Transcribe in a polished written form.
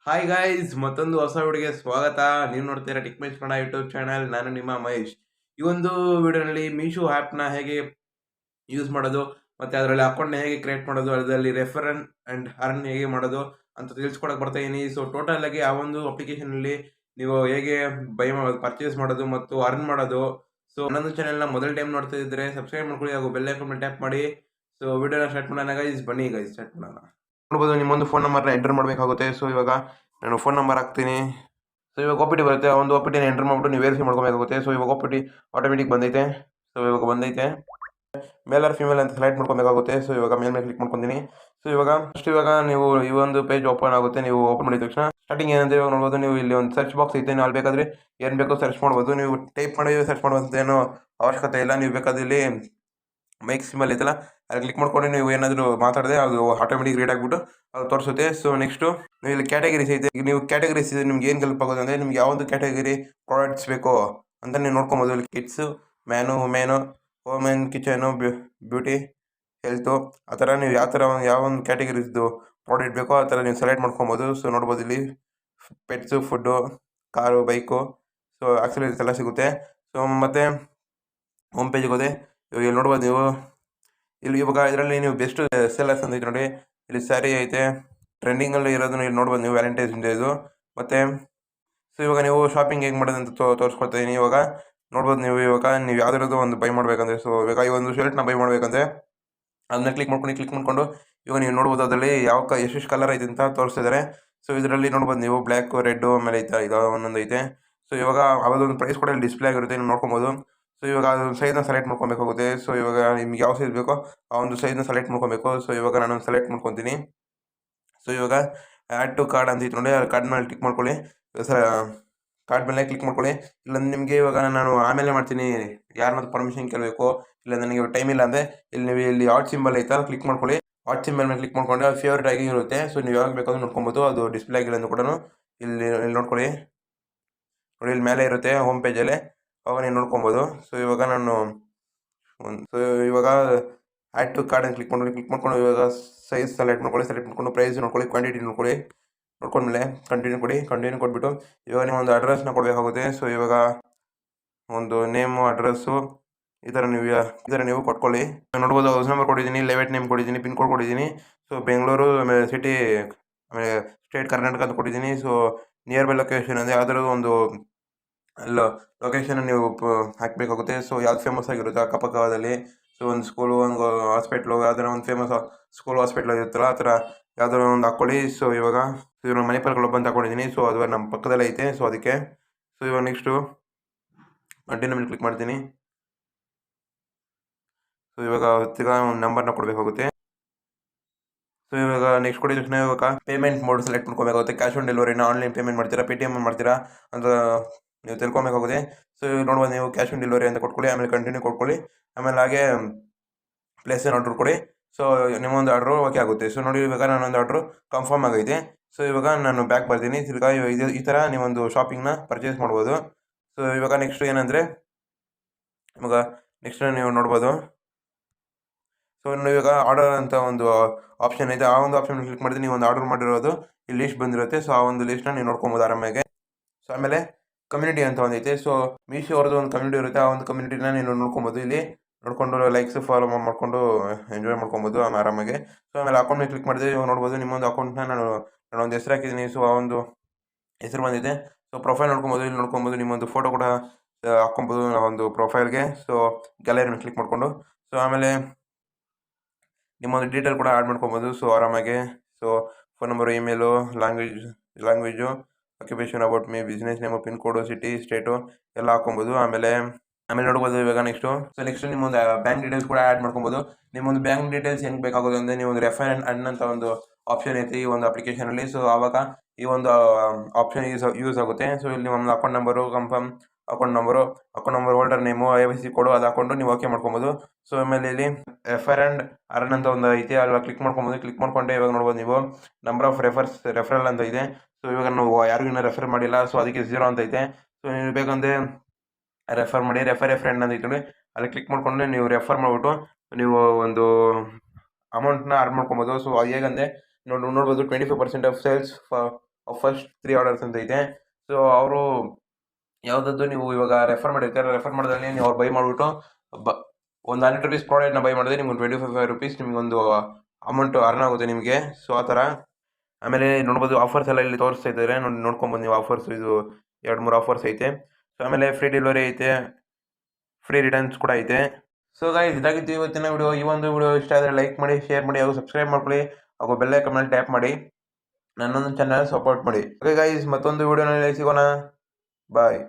Hi guys, ಮತ್ತೊಂದು ಹೊಸ ವಿಡಿಯೋಗೆ ಸ್ವಾಗತ. ನೀವು ನೋಡ್ತೀರಾ ಟೆಕ್ಮೇಶ್ ಕನ್ನಡ ಯೂಟ್ಯೂಬ್ ಚಾನಲ್. ನಾನು ನಿಮ್ಮ ಮಹೇಶ್. ಈ ಒಂದು ವಿಡಿಯೋನಲ್ಲಿ ಮೀಶೋ ಆ್ಯಪ್ನ ಹೇಗೆ ಯೂಸ್ ಮಾಡೋದು, ಮತ್ತೆ ಅದರಲ್ಲಿ ಅಕೌಂಟ್ನ ಹೇಗೆ ಕ್ರಿಯೇಟ್ ಮಾಡೋದು, ಅದರಲ್ಲಿ ರೆಫರ್ ಅಂಡ್ ಅರ್ನ್ ಹೇಗೆ ಮಾಡೋದು ಅಂತ ತಿಳಿಸ್ಕೊಡಕ್ಕೆ ಬರ್ತಾ ಇದೀನಿ. ಸೊ ಟೋಟಲ್ ಆಗಿ ಆ ಒಂದು ಅಪ್ಲಿಕೇಶನ್ ಅಲ್ಲಿ ನೀವು ಹೇಗೆ ಪರ್ಚೇಸ್ ಮಾಡೋದು ಮತ್ತು ಅರ್ನ್ ಮಾಡೋದು. ಸೊ ನನ್ನೊಂದು ಚಾನೆಲ್ನ ಮೊದಲ ಟೈಮ್ ನೋಡ್ತಾ ಇದ್ರೆ ಸಬ್ಸ್ಕ್ರೈಬ್ ಮಾಡ್ಕೊಳ್ಳಿ ಹಾಗೂ ಬೆಲ್ ಐಕಾನ್ ಟ್ಯಾಪ್ ಮಾಡಿ. ಸೊ ವಿಡಿಯೋನ ಸ್ಟಾರ್ಟ್ ಮಾಡೋಣ ಗೈಸ್, ಬನ್ನಿ ಗೈಸ್ ಸ್ಟಾರ್ಟ್ ಮಾಡೋಣ. ನೋಡ್ಬೋದು, ನಿಮ್ಮೊಂದು ಫೋನ್ ನಂಬರ್ನ ಎಂಟರ್ ಮಾಡಬೇಕಾಗುತ್ತೆ. ಸೊ ಇವಾಗ ನಾನು ಫೋನ್ ನಂಬರ್ ಹಾಕ್ತೀನಿ. ಸೊ ಇವಾಗ ಒ ಪಿ ಟಿ ಬರುತ್ತೆ, ಆ ಒಂದು ಒ ಪಿ ಟಿನ ಎಂಟರ್ ಮಾಡ್ಬಿಟ್ಟು ನೀವು ವೆರಿಫೈ ಮಾಡ್ಕೊಬೇಕಾಗುತ್ತೆ. ಸೊ ಇವಾಗ ಒ ಪಿ ಟಿ ಆಟೋಮೆಟಿಕ್ ಬಂದೈತೆ. ಸೊ ಇವಾಗ ಬಂದೈತೆ. ಮೇಲ್ ಆರ್ ಫಿಮೇಲ್ ಅಂತ ಸೆಲೆಕ್ಟ್ ಮಾಡ್ಕೊಬೇಕಾಗುತ್ತೆ. ಸೊ ಇವಾಗ ಮೇಲೆ ಕ್ಲಿಕ್ ಮಾಡ್ಕೊತೀನಿ. ಸೊ ಇವಾಗ ನೀವು ಈ ಒಂದು ಪೇಜ್ ಓಪನ್ ಆಗುತ್ತೆ. ನೀವು ಓಪನ್ ಮಾಡಿದ ತಕ್ಷಣ ಸ್ಟಾರ್ಟಿಂಗ್ ಏನಂತ ಇವಾಗ ನೋಡ್ಬೋದು, ನೀವು ಇಲ್ಲಿ ಒಂದು ಸರ್ಚ್ ಬಾಕ್ಸ್ ಐತೆ. ನೀವು ಅಲ್ಲಿ ಬೇಕಾದ್ರೆ ಏನು ಬೇಕೋ ಸರ್ಚ್ ಮಾಡ್ಬೋದು. ನೀವು ಟೈಪ್ ಮಾಡಿ ಸರ್ಚ್ ಮಾಡುವಂಥ ಏನೋ ಅವಶ್ಯಕತೆ ಇಲ್ಲ. ನೀವು ಬೇಕಾದ್ರೆ ಇಲ್ಲಿ ಮೈಕ್ ಸಿಂಬಲ್ ಐತಲ್ಲ, ಅಲ್ಲಿ ಕ್ಲಿಕ್ ಮಾಡ್ಕೊಂಡು ನೀವು ಏನಾದರೂ ಮಾತಾಡಿದೆ ಅದು ಆಟೋಮೆಟಿಕ್ ರೀಡ್ ಆಗಿಬಿಟ್ಟು ಅದು ತೋರಿಸುತ್ತೆ. ಸೊ ನೆಕ್ಸ್ಟು ನೀವು ಇಲ್ಲಿ ಕ್ಯಾಟಗರೀಸ್ ಐತೆ. ಈಗ ನೀವು ಕ್ಯಾಟಗರೀಸ್ ಇದೆ ನಿಮ್ಗೆ ಏನು ಹೆಲ್ಪ್ ಆಗೋದು ಅಂದರೆ, ನಿಮ್ಗೆ ಯಾವೊಂದು ಕ್ಯಾಟಗರಿ ಪ್ರಾಡಕ್ಟ್ಸ್ ಬೇಕೋ ಅಂತ ನೀವು ನೋಡ್ಕೊಬೋದು. ಇಲ್ಲಿ kids, man, women, home and kitchen, beauty, health, ಆ ಥರ ನೀವು ಯಾವ ಒಂದು ಕ್ಯಾಟಗರೀಸ್ದು ಪ್ರಾಡಕ್ಟ್ ಬೇಕೋ ಆ ಥರ ನೀವು ಸೆಲೆಕ್ಟ್ ಮಾಡ್ಕೊಬೋದು. ಸೊ ನೋಡ್ಬೋದು ಇಲ್ಲಿ pets, food, car, bike, so ಆಕ್ಸಲರೀಸ್ ಎಲ್ಲ ಸಿಗುತ್ತೆ. ಸೊ ಮತ್ತು ಹೋಮ್ ಪೇಜಿಗೆ ಹೋದೆ. ಇವಾಗ ಇಲ್ಲಿ ನೋಡ್ಬೋದು ನೀವು, ಇಲ್ಲಿ ಇವಾಗ ಇದರಲ್ಲಿ ನೀವು ಬೆಸ್ಟ್ ಸೆಲ್ಲರ್ಸ್ ಅಂತ ಐತೆ ನೋಡಿ. ಇಲ್ಲಿ ಸ್ಯಾರಿ ಐತೆ, ಟ್ರೆಂಡಿಂಗಲ್ಲಿ ಇರೋದನ್ನ ಇಲ್ಲಿ ನೋಡ್ಬೋದು ನೀವು, ವ್ಯಾಲೆಂಟೈನ್ಸ್ ಡೇ ಇದು. ಮತ್ತು ಸೊ ಇವಾಗ ನೀವು ಶಾಪಿಂಗ್ ಹೇಗೆ ಮಾಡೋದು ಅಂತ ತೋರಿಸ್ಕೊಡ್ತಾ ಇದ್ದೀನಿ. ಇವಾಗ ನೋಡ್ಬೋದು ನೀವು, ಇವಾಗ ನೀವು ಯಾವ್ದಾದ್ರು ಒಂದು ಬೈ ಮಾಡಬೇಕಂದ್ರೆ, ಸೊ ಇವಾಗ ಈ ಒಂದು ಶರ್ಟ್ನ ಬೈ ಮಾಡಬೇಕಂದ್ರೆ ಅದನ್ನ ಕ್ಲಿಕ್ ಮಾಡ್ಕೊಂಡು ಇವಾಗ ನೀವು ನೋಡ್ಬೋದು ಅದರಲ್ಲಿ ಎಷ್ಟು ಕಲರ್ ಐತೆ ಅಂತ ತೋರಿಸ್ತಿದ್ದಾರೆ. ಸೊ ಇದರಲ್ಲಿ ನೋಡ್ಬೋದು ನೀವು ಬ್ಲ್ಯಾಕು, ರೆಡ್ಡು, ಆಮೇಲೆ ಐತೆ ಇದು ಒಂದೊಂದು ಐತೆ. ಸೊ ಇವಾಗ ಅದೊಂದು ಪ್ರೈಸ್ ಕೂಡ ಇಲ್ಲಿ ಡಿಸ್ಪ್ಲೇ ಆಗಿರುತ್ತೆ, ನೀವು ನೋಡ್ಕೊಬೋದು. ಸೊ ಇವಾಗ ಅದೊಂದು ಸೈಜ್ನ ಸೆಲೆಕ್ಟ್ ಮಾಡ್ಕೊಬೇಕಾಗುತ್ತೆ. ಸೊ ಇವಾಗ ನಿಮ್ಗೆ ಯಾವ ಸೈಜ್ ಬೇಕೋ ಆ ಒಂದು ಸೈಜ್ನ ಸೆಲೆಕ್ಟ್ ಮಾಡ್ಕೊಬೇಕು. ಸೊ ಇವಾಗ ನಾನು ಸೆಲೆಕ್ಟ್ ಮಾಡ್ಕೊತೀನಿ. ಸೊ ಇವಾಗ ಆ್ಯಡ್ ಟು ಕಾರ್ಡ್ ಅಂತ ಇತ್ತು ನೋಡಿ, ಆ ಕಾರ್ಡ್ ಮೇಲೆ ಕ್ಲಿಕ್ ಮಾಡ್ಕೊಳ್ಳಿ. ಕಾರ್ಡ್ ಮೇಲೆ ಕ್ಲಿಕ್ ಮಾಡ್ಕೊಳ್ಳಿ. ಇಲ್ಲಾಂದ್ರೆ ನಿಮಗೆ ಇವಾಗ ನಾನು ಆಮೇಲೆ ಮಾಡ್ತೀನಿ, ಯಾರನ್ನಾದ್ರು ಪರ್ಮಿಷನ್ ಕೇಳಬೇಕು, ಇಲ್ಲ ನನಗೆ ಟೈಮ್ ಇಲ್ಲ ಅಂದರೆ ಇಲ್ಲಿ ನೀವು ಇಲ್ಲಿ ಆಟ್ ಸಿಂಬಲ್ ಐತಲ್ಲ, ಕ್ಲಿಕ್ ಮಾಡ್ಕೊಳ್ಳಿ. ಆಟ್ ಸಿಂಬಲ್ ಮೇಲೆ ಕ್ಲಿಕ್ ಮಾಡ್ಕೊಂಡ್ರೆ ಅದು ಫೇವ್ರೇಟ್ ಆಗಿ ಇರುತ್ತೆ. ಸೊ ನೀವು ಯಾವಾಗ ಬೇಕಾದ್ರೂ ನೋಡ್ಕೊಬೋದು. ಅದು ಡಿಸ್ಪ್ಲೇ ಆಗಿಲ್ಲ ಅಂತ ಕೂಡ ಇಲ್ಲಿ ನೋಡ್ಕೊಳ್ಳಿ. ನೋಡಿ ಇಲ್ಲಿ ಮೇಲೆ ಇರುತ್ತೆ ಹೋಮ್ ಪೇಜಲ್ಲಿ, ಅವಾಗ ನೀವು ನೋಡ್ಕೊಬೋದು. ಸೊ ಇವಾಗ ಇವಾಗ ಆ್ಯಡ್ ಟು ಕಾರ್ಡ್ ಅಂತ ಕ್ಲಿಕ್ ಮಾಡ್ಕೊಂಡು ಇವಾಗ ಸೈಜ್ ಸೆಲೆಕ್ಟ್ ಮಾಡ್ಕೊಂಡು ಪ್ರೈಸ್ ನೋಡ್ಕೊಳ್ಳಿ, ಕ್ವಾಂಟಿಟಿ ನೋಡ್ಕೊಂಡ್ಮೇಲೆ ಕಂಟಿನ್ಯೂ ಕೊಟ್ಬಿಟ್ಟು ಇವಾಗ ನೀವು ಒಂದು ಅಡ್ರೆಸ್ನ ಕೊಡಬೇಕಾಗುತ್ತೆ. ಸೊ ಇವಾಗ ಒಂದು ನೇಮು, ಅಡ್ರೆಸ್ಸು ಈ ಥರ ನೀವು ಕೊಟ್ಕೊಳ್ಳಿ. ನೋಡ್ಬೋದು ಹೌಸ್ ನಂಬರ್ ಕೊಟ್ಟಿದ್ದೀನಿ, ಲೆವೆಟ್ ನೇಮ್ ಕೊಟ್ಟಿದ್ದೀನಿ, ಪಿನ್ ಕೋಡ್ ಕೊಟ್ಟಿದ್ದೀನಿ. ಸೊ ಬೆಂಗಳೂರು, ಆಮೇಲೆ ಸಿಟಿ, ಆಮೇಲೆ ಸ್ಟೇಟ್ ಕರ್ನಾಟಕ ಅಂತ ಕೊಟ್ಟಿದ್ದೀನಿ. ಸೊ ನಿಯರ್ ಬೈ ಲೊಕೇಶನ್ ಅಂದರೆ ಯಾವ್ದಾದ್ರು ಒಂದು ಲೊಕೇಶನ್ ನೀವು ಹಾಕಬೇಕಾಗುತ್ತೆ. ಸೊ ಯಾವ್ದು ಫೇಮಸ್ ಆಗಿರುತ್ತೆ ಅಕ್ಕಪಕ್ಕದಲ್ಲಿ, ಸೊ ಒಂದು ಸ್ಕೂಲು, ಒಂದು ಹಾಸ್ಪಿಟ್ಲು, ಯಾವ್ದಾರ ಒಂದು ಫೇಮಸ್ ಸ್ಕೂಲ್ ಹಾಸ್ಪಿಟ್ಲ್ ಇರುತ್ತಲ್ಲ ಆ ಥರ ಯಾವ್ದಾರ ಒಂದು ಹಾಕ್ಕೊಳ್ಳಿ. ಸೊ ಇವಾಗ ಮಣಿಪಾಲ್ ಕ್ಲಬ್ ಅಂತ ಹಾಕೊಂಡಿದ್ದೀನಿ. ಸೊ ಅದು ನಮ್ಮ ಪಕ್ಕದಲ್ಲೇ ಐತೆ, ಸೊ ಅದಕ್ಕೆ. ಸೊ ಇವಾಗ ನೆಕ್ಸ್ಟು ಕಂಟಿನ್ಯೂ ಮೇಲೆ ಕ್ಲಿಕ್ ಮಾಡ್ತೀನಿ. ಸೊ ಇವಾಗ ಒಂದು ನಂಬರ್ನ ಕೊಡಬೇಕಾಗುತ್ತೆ. ಸೊ ಇವಾಗ ನೆಕ್ಸ್ಟ್ ಕೊಟ್ಟಿದ ತಕ್ಷಣ ಇವಾಗ ಪೇಮೆಂಟ್ ಮೋಡ್ ಸೆಲೆಕ್ಟ್ ಮಾಡ್ಕೋಬೇಕಾಗುತ್ತೆ. ಕ್ಯಾಶ್ ಆನ್ ಡೆಲಿವರಿನ ಆನ್ಲೈನ್ ಪೇಮೆಂಟ್ ಮಾಡ್ತೀರಾ, ಪೇಟಿಎಮ್ ಮಾಡ್ತೀರಾ ಅಂತ ನೀವು ತಿಳ್ಕೊಬೇಕಾಗುತ್ತೆ. ಸೊ ನೋಡ್ಬೋದು ನೀವು ಕ್ಯಾಶ್ ಆನ್ ಡೆಲಿವರಿ ಅಂತ ಕೊಟ್ಕೊಳ್ಳಿ, ಆಮೇಲೆ ಕಂಟಿನ್ಯೂ ಕೊಟ್ಕೊಳ್ಳಿ, ಆಮೇಲೆ ಹಾಗೆ ಪ್ಲೇಸ್ ಏನು ಆರ್ಡ್ರ್ ಕೊಡಿ. ಸೊ ನಿಮ್ಮೊಂದು ಆರ್ಡ್ರು ಓಕೆ ಆಗುತ್ತೆ. ಸೊ ನೋಡಿ ಇವಾಗ ನಾನೊಂದು ಆರ್ಡ್ರು ಕನ್ಫರ್ಮ್ ಆಗೈತೆ. ಸೊ ಇವಾಗ ನಾನು ಬ್ಯಾಕ್ ಬರ್ತೀನಿ. ತಿರ್ಗಾ ಈ ಥರ ನೀವೊಂದು ಶಾಪಿಂಗ್ನ ಪರ್ಚೇಸ್ ಮಾಡ್ಬೋದು. ಸೊ ಇವಾಗ ನೆಕ್ಸ್ಟ್ ಏನಂದರೆ, ಇವಾಗ ನೆಕ್ಸ್ಟ್ ನೀವು ನೋಡ್ಬೋದು, ಸೊ ಇವಾಗ ಆರ್ಡರ್ ಅಂತ ಒಂದು ಆಪ್ಷನ್ ಇದೆ. ಆ ಒಂದು ಆಪ್ಷನ್ ಕ್ಲಿಕ್ ಮಾಡಿದ್ರೆ ನೀವು ಒಂದು ಆರ್ಡರ್ ಮಾಡಿರೋದು ಈ ಲಿಸ್ಟ್ ಬಂದಿರುತ್ತೆ. ಸೊ ಆ ಒಂದು ಲಿಸ್ಟ್ನ ನೀವು ನೋಡ್ಕೊಬೋದು ಆರಾಮಾಗೆ. ಸೊ ಆಮೇಲೆ ಕಮ್ಯುನಿಟಿ ಅಂತ ಒಂದೈತೆ. ಸೊ ಮೀಶೋ ಅವ್ರದ್ದು ಒಂದು ಕಮ್ಯುನಿಟಿ ಇರುತ್ತೆ, ಆ ಒಂದು ಕಮ್ಯುನಿಟಿನ ನೀವು ನೋಡ್ಕೊಬೋದು. ಇಲ್ಲಿ ನೋಡಿಕೊಂಡು ಲೈಕ್ಸ್ ಫಾಲೋ ಮಾಡ್ಕೊಂಡು ಎಂಜಾಯ್ ಮಾಡ್ಕೊಬೋದು ಆರಾಮಾಗೆ. ಸೊ ಆಮೇಲೆ ಅಕೌಂಟ್ ಮೇಲೆ ಕ್ಲಿಕ್ ಮಾಡಿದ್ರೆ ಇವಾಗ ನೋಡ್ಬೋದು ನಿಮ್ಮೊಂದು ಅಕೌಂಟ್ನ ನಾನೊಂದು ಹೆಸರು ಹಾಕಿದ್ದೀನಿ. ಸೊ ಆ ಒಂದು ಹೆಸರು ಬಂದಿದೆ. ಸೊ ಪ್ರೊಫೈಲ್ ನೋಡ್ಕೊಬೋದು. ಇಲ್ಲಿ ನೋಡ್ಕೊಬೋದು ನಿಮ್ಮೊಂದು ಫೋಟೋ ಕೂಡ ಹಾಕ್ಕೊಬೋದು ಆ ಒಂದು ಪ್ರೊಫೈಲ್ಗೆ. ಸೊ ಗ್ಯಾಲರಿ ಮೇಲೆ ಕ್ಲಿಕ್ ಮಾಡಿಕೊಂಡು ಸೊ ಆಮೇಲೆ ನಿಮ್ಮೊಂದು ಡೀಟೇಲ್ ಕೂಡ ಆ್ಯಡ್ ಮಾಡ್ಕೊಬೋದು. ಸೊ ಆರಾಮಾಗೆ. So phone number, email, language, occupation, about me, business name, pin code, city, state ಎಲ್ಲ ಹಾಕ್ಕೊಬೋದು. ಆಮೇಲೆ ನೋಡ್ಬೋದು ಇವಾಗ ನೆಕ್ಸ್ಟ್ ನಿಮ್ಮೊಂದು ಬ್ಯಾಂಕ್ ಡೀಟೇಲ್ಸ್ ಕೂಡ ಆ್ಯಡ್ ಮಾಡ್ಕೊಬೋದು. ನಿಮ್ಮೊಂದು ಬ್ಯಾಂಕ್ ಡೀಟೇಲ್ಸ್ ಹೆಂಗೆ ಬೇಕಾಗೋದು ಅಂದರೆ, ನೀವು ಒಂದು ರೆಫರ್ ಆ್ಯಂಡ್ ಅರ್ನ್ ಅಂತ ಒಂದು ಆಪ್ಷನ್ ಐತಿ ಈ ಒಂದು ಅಪ್ಲಿಕೇಶನಲ್ಲಿ. ಸೊ ಆವಾಗ ಈ ಒಂದು ಆಪ್ಷನ್ ಯೂಸ್ ಆಗುತ್ತೆ. ಸೊ ಇಲ್ಲಿ ಒಂದು account number, account number, holder name, IFSC ಕೋಡು ಅದು ಹಾಕೊಂಡು ನೀವು ಓಕೆ ಮಾಡ್ಕೊಬೋದು. ಸೊ ಆಮೇಲೆ ಇಲ್ಲಿ ರೆಫರ್ ಆ್ಯಂಡ್ ಅರ್ನ್ ಅಂತ ಒಂದು ಐತೆ, ಅಲ್ವಾ ಕ್ಲಿಕ್ ಮಾಡ್ಕೊಬೋದು. ಕ್ಲಿಕ್ ಮಾಡ್ಕೊಂಡೆ ಇವಾಗ ನೋಡ್ಬೋದು ನೀವು ನಂಬರ್ ಆಫ್ ರೆಫರಲ್ ಅಂತ ಇದೆ. ಸೊ ಇವಾಗ ನಾವು ಯಾರಿಗೂ ರೆಫರ್ ಮಾಡಿಲ್ಲ, ಸೊ ಅದಕ್ಕೆ 0 ಅಂತ ಐತೆ. ಸೊ ನೀವು ಬೇಕಂದರೆ ರೆಫರ್ ಮಾಡಿ, ರೆಫರ್ ಎ ಫ್ರೆಂಡ್ ಅಂತ ಐತೆ ನೋಡಿ, ಅಲ್ಲಿ ಕ್ಲಿಕ್ ಮಾಡ್ಕೊಂಡ್ರೆ ನೀವು ರೆಫರ್ ಮಾಡಿಬಿಟ್ಟು ನೀವು ಒಂದು ಅಮೌಂಟ್ನ ಅರ್ನ್ ಮಾಡ್ಕೊಬೋದು. ಸೊ ಹೇಗಂದರೆ ನೋಡ್ಬೋದು 25% ಆಫ್ ಸೇಲ್ಸ್ ಫಸ್ಟ್ 3 ಆರ್ಡರ್ಸ್ ಅಂತ ಐತೆ. ಸೊ ಅವರು ಯಾವುದಾದ್ರು ನೀವು ಇವಾಗ ರೆಫರ್ ಮಾಡಿರ್ತಾರೆ, ರೆಫರ್ ಮಾಡಿದ್ರೆ ನೀವು ಅವ್ರು ಬೈ ಮಾಡಿಬಿಟ್ಟು ಬ ಒಂದು ₹100 ಪ್ರಾಡಕ್ಟ್ನ ಬೈ ಮಾಡಿದ್ರೆ ನಿಮ್ಗೆ ₹25 ನಿಮಗೊಂದು ಅಮೌಂಟು ಅರ್ನ್ ಆಗುತ್ತೆ ನಿಮಗೆ. ಸೊ ಆ ಥರ. ಆಮೇಲೆ ನೋಡ್ಬೋದು ಆಫರ್ಸ್ ಎಲ್ಲ ಇಲ್ಲಿ ತೋರಿಸ್ತಾ ಇದ್ದಾರೆ, ನೋಡ್ಕೊಬೋದು ನೀವು. ಆಫರ್ಸ್ ಇದು 2-3 ಆಫರ್ಸ್ ಐತೆ. ಸೊ ಆಮೇಲೆ ಫ್ರೀ ಡೆಲಿವರಿ ಐತೆ, ಫ್ರೀ ರಿಟರ್ನ್ಸ್ ಕೂಡ ಐತೆ. ಸೊ ಗೈಸ್, ಇದಾಗಿತ್ತು ಇವತ್ತಿನ ವಿಡಿಯೋ. ಈ ಒಂದು ವಿಡಿಯೋ ಇಷ್ಟ ಆದರೆ ಲೈಕ್ ಮಾಡಿ, ಶೇರ್ ಮಾಡಿ, ಹಾಗೂ ಸಬ್ಸ್ಕ್ರೈಬ್ ಮಾಡ್ಕೊಳ್ಳಿ, ಹಾಗೂ ಬೆಲ್ ಐಕಾನ್ ಮೇಲೆ ಟ್ಯಾಪ್ ಮಾಡಿ ನನ್ನೊಂದು ಚಾನಲ್ ಸಪೋರ್ಟ್ ಮಾಡಿ. ಓಕೆ ಗೈಸ್, ಮತ್ತೊಂದು ವಿಡಿಯೋನಲ್ಲಿ ಸಿಗೋಣ. ಬಾಯ್.